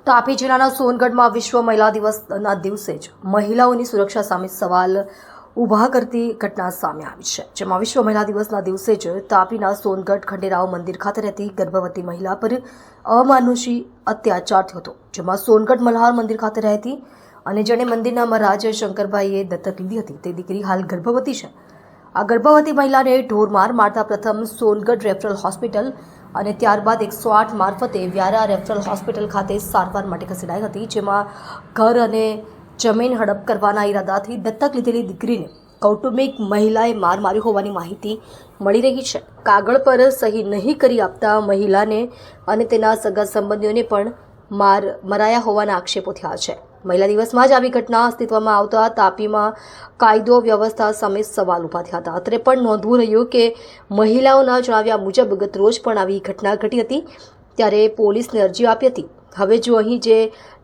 તાપી જિલ્લાના સોનગઢમાં વિશ્વ મહિલા દિવસના દિવસે જ મહિલાઓની સુરક્ષા સામે સવાલ ઊભા કરતી ઘટના સામે આવી છે, જેમાં વિશ્વ મહિલા દિવસના દિવસે જ તાપીના સોનગઢ ખંડેરાવ મંદિર ખાતે રહેતી ગર્ભવતી મહિલા પર અમાનુષી અત્યાચાર થયો હતો, જેમાં સોનગઢ મલ્હાર મંદિર ખાતે રહેતી અને જેણે મંદિરના મહારાજ શંકરભાઈએ દત્તક લીધી હતી તે દીકરી હાલ ગર્ભવતી છે। આ ગર્ભવતી મહિલાને ઢોરમાર મારતા પ્રથમ સોનગઢ રેફરલ હોસ્પિટલ અને ત્યારબાદ 108 મારફતે વ્યારા રેફરલ હોસ્પિટલ ખાતે સારવાર માટે ખસેડાઈ હતી, જેમાં ઘર અને જમીન હડપ કરવાના ઈરાદાથી દત્તક લીધેલી દીકરીને કૌટુંબિક મહિલાએ મારી હોવાની માહિતી મળી રહી છે। કાગળ પર સહી નહીં કરી આપતા મહિલાને અને તેના સગા સંબંધીઓને પણ મરાયા હોવાના આક્ષેપો થયા છે। મહિલા દિવસમાં જ આવી ઘટના અસ્તિત્વમાં આવતા તાપીમાં કાયદો વ્યવસ્થા સામે સવાલ ઊભા થયા હતા। અત્રે પણ નોંધવું રહ્યું કે મહિલાઓના જણાવ્યા મુજબ ગત રોજ પણ આવી ઘટના ઘટી હતી, ત્યારે પોલીસને અરજી આપી હતી। હવે જો અહીં જે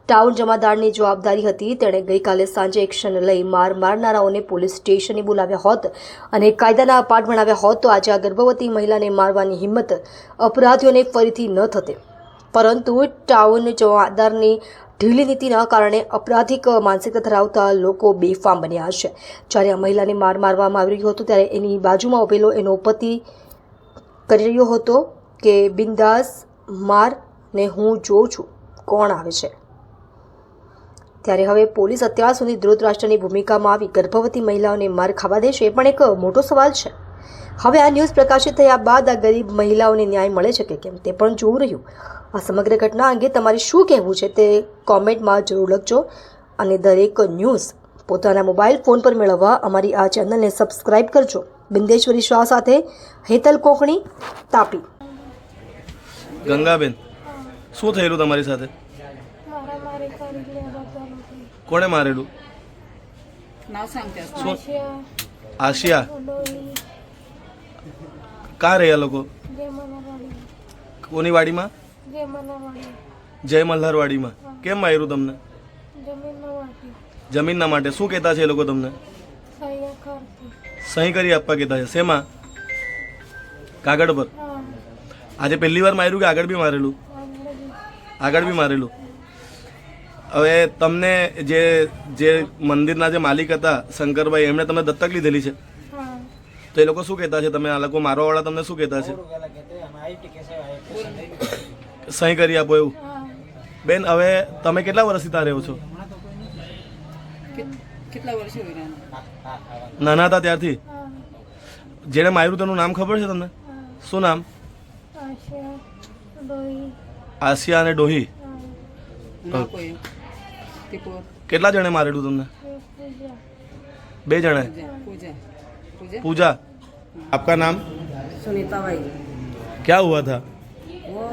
ટાઉન જમાદારની જવાબદારી હતી તેણે ગઈકાલે સાંજે એક્શન લઈ મારનારાઓને પોલીસ સ્ટેશને બોલાવ્યા હોત અને કાયદાના પાઠ ભણાવ્યા હોત તો આજે આ ગર્ભવતી મહિલાને મારવાની હિંમત અપરાધીઓને ફરીથી ન થતે, પરંતુ ટાઉન જમાદારની ઢીલી નીતિના કારણે અપરાધિક માનસિકતા ધરાવતા લોકો બેફામ બન્યા છે। જ્યારે આ મહિલાને મારવામાં આવી રહ્યો હતો ત્યારે એની બાજુમાં ઉભેલો એનો પતિ કરી રહ્યો હતો કે બિંદાસ માર ને હું જોઉં છું કોણ આવે છે। ત્યારે હવે પોલીસ અત્યાર સુધી ધૃતરાષ્ટ્રની ભૂમિકામાં આવી ગર્ભવતી મહિલાઓને માર ખાવા દેશે એ પણ એક મોટો સવાલ છે। હવે આ ન્યૂઝ પ્રકાશિત થયા બાદ આ ગરીબ મહિલાઓને ન્યાય મળે છે કે કેમ તે પણ જોવું રહ્યું। આ સમગ્ર ઘટના અંગે તમારે શું કહેવું છે તે કોમેન્ટમાં જરૂર લખજો અને દરેક ન્યૂઝ પોતાના મોબાઈલ ફોન પર મેળવવા અમારી આ ચેનલને સબસ્ક્રાઇબ કરજો। બિંદેશ્વરી શાહ સાથે હેતલ કોકણી, તાપી। ગંગાબેન, શું થયેલું તમારી સાથે? કોણે મારેલું? આશિયા? કા રહ્યા લોકો? કોની વાડીમાં? જય મલ્હાર વાડીમાં। કેમ માર્યું તમને? જમીનના માટે। શું કહેતા છે એ લોકો તમને? સહી કરી આપવા કહેતા છે। શેમાં? કાગળ પર? આજે પહેલી વાર માર્યું કે આગળ બી મારેલું? આગળ બી મારેલું। હવે તમને જે મંદિરના જે માલિક હતા શંકરભાઈ એમણે તમને દત્તક લીધેલી છે, તો એ લોકો શું કહેતા છે? તમે આ લોકો મારવાવાળા તમને શું કહેતા છે? સહી કરી આપો એવું? બેન, હવે તમે કેટલા વર્ષથી ત્યાં રહ્યો છો? નાના હતા ત્યારથી? જેને માર્યું તેનું નામ ખબર છે તમને? શું નામ? આશિયા અને ડોહી? કેટલા જણે મારેલું તમને? 2 जने? पूजा। आपका नाम? सुनीता भाई। क्या हुआ था? वो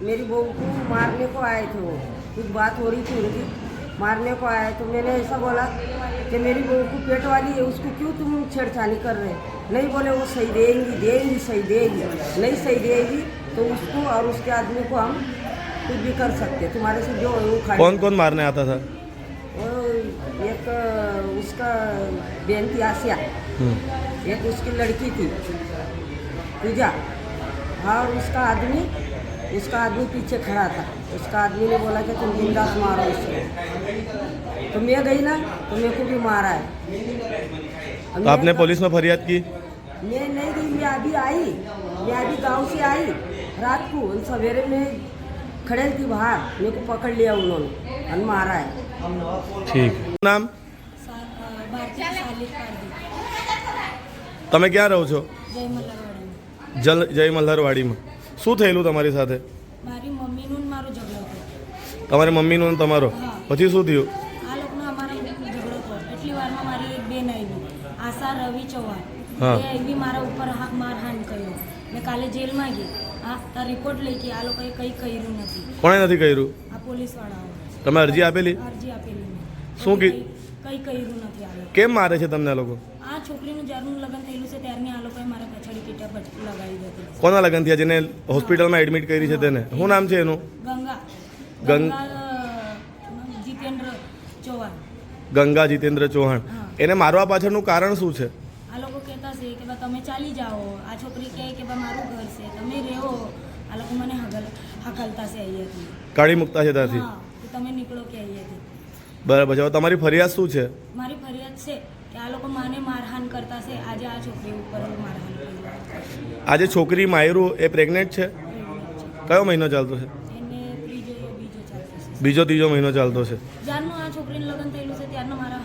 मेरी बहू को मारने को आए थे, वो कुछ बात हो रही थी उनकी, मारने को आए तो मैंने ऐसा बोला कि मेरी बहू को पेट वाली है, उसको क्यों तुम छेड़छानी कर रहे? नहीं बोले वो सही देंगी सही देगी, नहीं सही देगी तो उसको और उसके आदमी को हम कुछ भी कर सकते, तुम्हारे से जो वो खड़े। कौन कौन मारने आता था? वो एक उसका बहन थी आसिया, एक उसकी लड़की थी पूजा, और उसका आदमी पीछे खड़ा था। उसका आदमी ने बोला कि तुम बिंदास मारो इसको, तो मैं गई ना तो मेरे को भी मारा है। तो आपने पुलिस में फरियाद की? मैं नहीं गई, मैं अभी गांव से आई रात को, सवेरे में खड़े थी बाहर, मेरे को पकड़ लिया उन्होंने और मारा है। ठीक। नाम? તમે ક્યાં રહો છો? જય મલ્હારવાડીમાં। શું થયેલું તમારી સાથે? મારી મમ્મીનું ને મારો ઝઘડો હતો। તમારી મમ્મીનું ને તમારો? પછી શું થયું? આ લોકોનો અમારો ઝઘડો હતો। એટલી વારમાં મારી એક બેન આવી, આશા રવિ ચૌહાણ, એ આવી મારા ઉપર મારહાણ કર્યો ને કાલે જેલમાં ગઈ। આ રિપોર્ટ લઈ કે આ લોકોએ કંઈ કર્યું નથી। કોણે નથી કર્યું? આ પોલીસવાળાઓ। તમે અરજી આપેલી? અરજી આપેલી, શું કંઈ કર્યું નથી આ લોકો। કેમ મારે છે તમને આ લોકો? આ છોકરીનું જ્યારનું લગ્ન થયેલું છે ત્યારની આ લોકોએ મારા પછાડી પીટા લગાવી દીધી। કોના લગ્ન થયા? જેને હોસ્પિટલમાં એડમિટ કરી છે તેને? શું નામ છે એનું? ગંગા જીતેન્દ્ર ચૌહાણ। ગંગા જીતેન્દ્ર ચૌહાણ। એને મારવા પાછળનું કારણ શું છે? આ લોકો કહેતા છે કે તમે ચાલી જાઓ, આ છોકરી કહે કે મારું ઘર છે, તમે રહેવો। આ લોકો મને હકલતા છે અહીંયાથી, કાઢી મૂકતા છે ત્યાંથી? બરાબર છે. હવે તમારી ફરિયાદ શું છે? મારી ફરિયાદ છે કે આ લોકો માને મારહાણ કરતા છે. આજે આ છોકરી ઉપર મારહાણ કર્યું. આજે છોકરી માયરું એ પ્રેગ્નેન્ટ છે? કયો મહિનો ચાલતો છે? એને બીજો ચાલતો છે. બીજો ત્રીજો મહિનો ચાલતો છે. જ્યારનું આ છોકરીનું લગ્ન થયેલું છે ત્યારનો મારા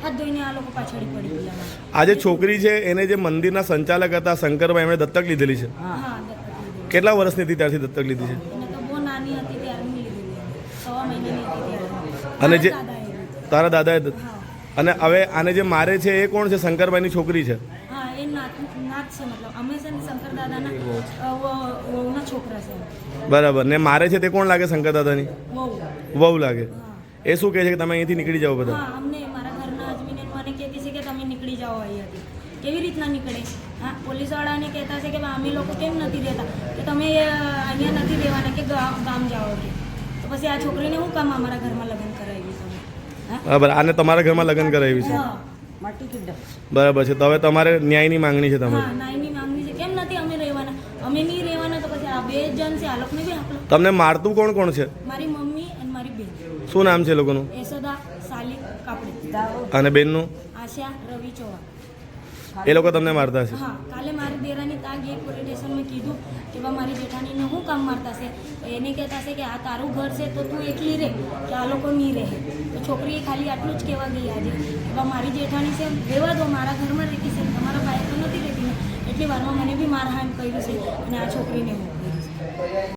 હાથ ધોઈને આ લોકો પાછળ પડી ગયા. આજે છોકરી છે એને જે મંદિરના સંચાલક હતા શંકરભાઈ એમણે દત્તક લીધેલી છે. હા દત્તક લીધેલી. કેટલા વર્ષની હતી ત્યારથી દત્તક લીધી છે? એને તો બહુ નાની હતી ત્યારની લીધેલી. 6 મહિનાની હતી ત્યારે. અને જે મારા દાદાએ. તારા દાદાએ હા અને હવે આને જે મારે છે એ કોણ છે? શંકરભાઈની છોકરી છે. હા એ નાત છે. મતલબ અમે છે ને શંકર દાદાના વહુના છોકરા છે. બરાબર. ને મારે છે તે કોણ લાગે? શંકર દાદાની વહુ. વહુ લાગે. હા એ શું કહે છે કે તમે અહીંથી નીકળી જાઓ બધા? હા અમને મારા ઘરના અજમીને મને કહેતી છે કે તમે નીકળી જાઓ અહીંયાથી. કેવી રીતના નીકળે? હા પોલીસવાળાને કહેતા છે કે અમે લોકો કેમ નથી રહેતા, કે તમે અહીંયા નથી રહેવાના, કે ગામ જાઓ કે. તો પછી આ છોકરીને શું કામ અમારા ઘરમાં લગ્ન કરાવી તમે? હા બરાબર. આને તમારા ઘરમાં લગ્ન કરાવી છે. હા માટી કિડ્ડા બરાબર છે. તો હવે તમારે ન્યાયની માંગણી છે હા તમારી? નાઈની માંગણી છે. કેમ નથી અમે રહેવાના? અમે નહીં રહેવાના તો પછી આ 2 જણ છે આ લોકોને બી આપલો. તમને મારતું કોણ કોણ છે? મારી મમ્મી અને મારી બેન. શું નામ છે એ લોકોનું? યશોદા સાલી કાપડી, દાવો અને બેનનું? આશા રવિ ચૌહાણ. એ લોકો તમને મારતા છે? હા કાલે મારી દેરાની ત્યાં ગઈ પોલીસ સ્ટેશનમાં કીધું કે બા મારી જેઠાણીને શું કામ મારતા છે. તો એને કહેતા છે કે આ તારું ઘર છે તો તું એકલી રહે, કે આ લોકો નહીં રહે. તો છોકરીએ ખાલી આટલું જ કહેવા ગઈ આજે કે બા મારી જેઠાણી છે રહેવા દો, મારા ઘરમાં રહેતી છે, તમારા ભાઈ તો નથી રહેતી ને. એટલી વારમાં મને બી મારહાણ કર્યું છે અને આ છોકરીને હું કર્યું છે.